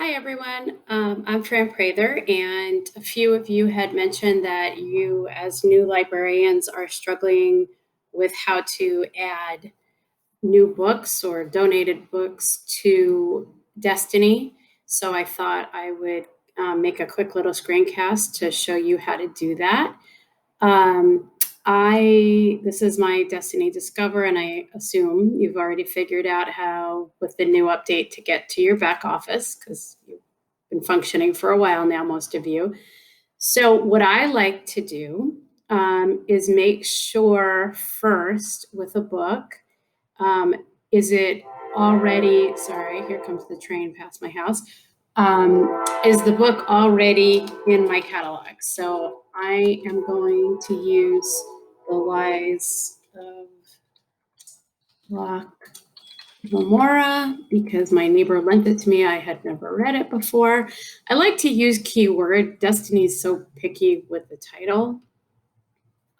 Hi, everyone. I'm Fran Prather, and a few of you had mentioned that you, as new librarians, are struggling with how to add new books or donated books to Destiny. So I thought I would make a quick little screencast to show you how to do that. Um, this is my Destiny Discover, and I assume you've already figured out how, with the new update, to get to your back office because you've been functioning for a while now, most of you. So what I like to do is make sure first with a book, um, is it already, sorry, here comes the train past my house. Is the book already in my catalog? So I am going to use The Lies of Locke Lamora because my neighbor lent it to me. I had never read it before. I like to use keyword. Destiny's so picky with the title.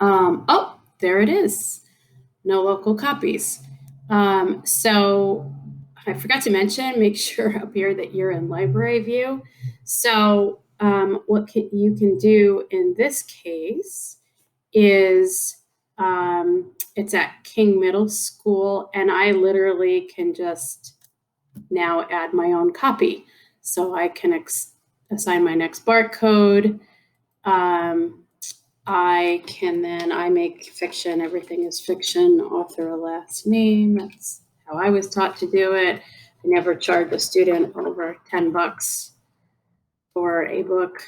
Oh, there it is. No local copies. So I forgot to mention, make sure up here that you're in library view. So what you can do in this case is it's at King Middle School, and I literally can just now add my own copy. So I can assign my next barcode. I make fiction, everything is fiction, author a last name. That's how I was taught to do it. I never charge a student over $10 for a book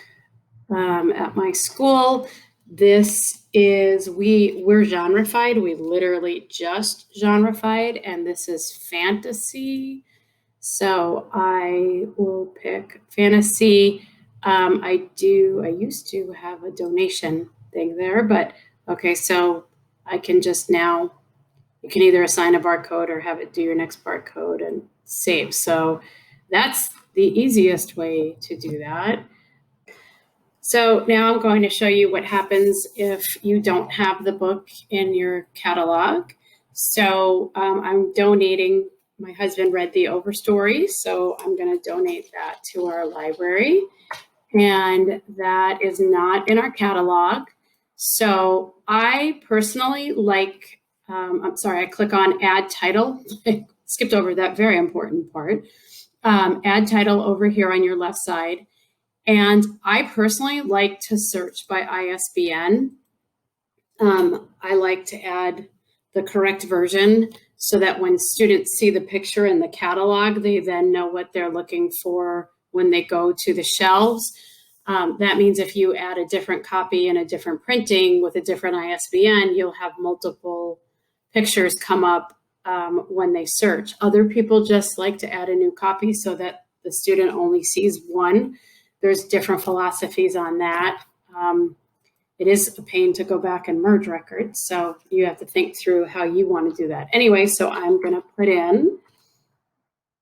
at my school. This is, we're genreified. We literally just genreified, and this is fantasy. So I will pick fantasy. I used to have a donation thing there, but okay, so I can just now, you can either assign a barcode or have it do your next barcode and save. So that's the easiest way to do that. So now I'm going to show you what happens if you don't have the book in your catalog. So I'm donating, my husband read the Overstory, so I'm going to donate that to our library. And that is not in our catalog. So I personally like, I click on add title. I skipped over that very important part. Add title over here on your left side. And I personally like to search by ISBN. I like to add the correct version so that when students see the picture in the catalog, they then know what they're looking for when they go to the shelves. That means if you add a different copy and a different printing with a different ISBN, you'll have multiple pictures come up when they search. Other people just like to add a new copy so that the student only sees one. There's different philosophies on that. It is a pain to go back and merge records, so you have to think through how you want to do that. Anyway, so I'm going to put in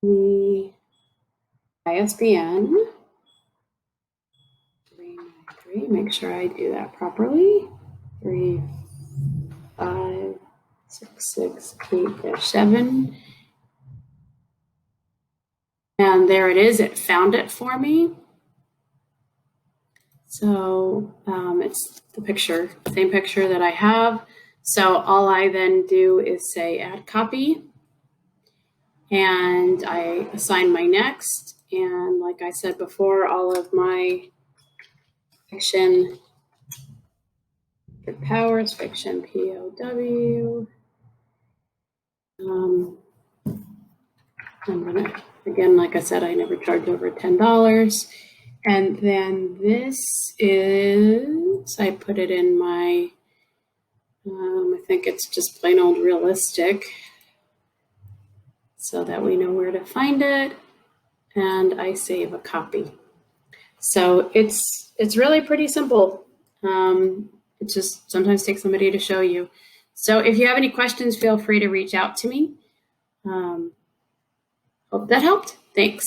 the ISBN 393. Make sure I do that properly. 35668-7. And there it is. It found it for me. So it's the picture, same picture that I have. So all I then do is say add copy, and I assign my next. And like I said before, all of my fiction, Powers, fiction, POW. I'm gonna, again, like I said, I never charge over $10. And then this is, I put it in my, I think it's just plain old realistic so that we know where to find it. And I save a copy. So it's really pretty simple. It just sometimes takes somebody to show you. So if you have any questions, feel free to reach out to me. Hope that helped. Thanks.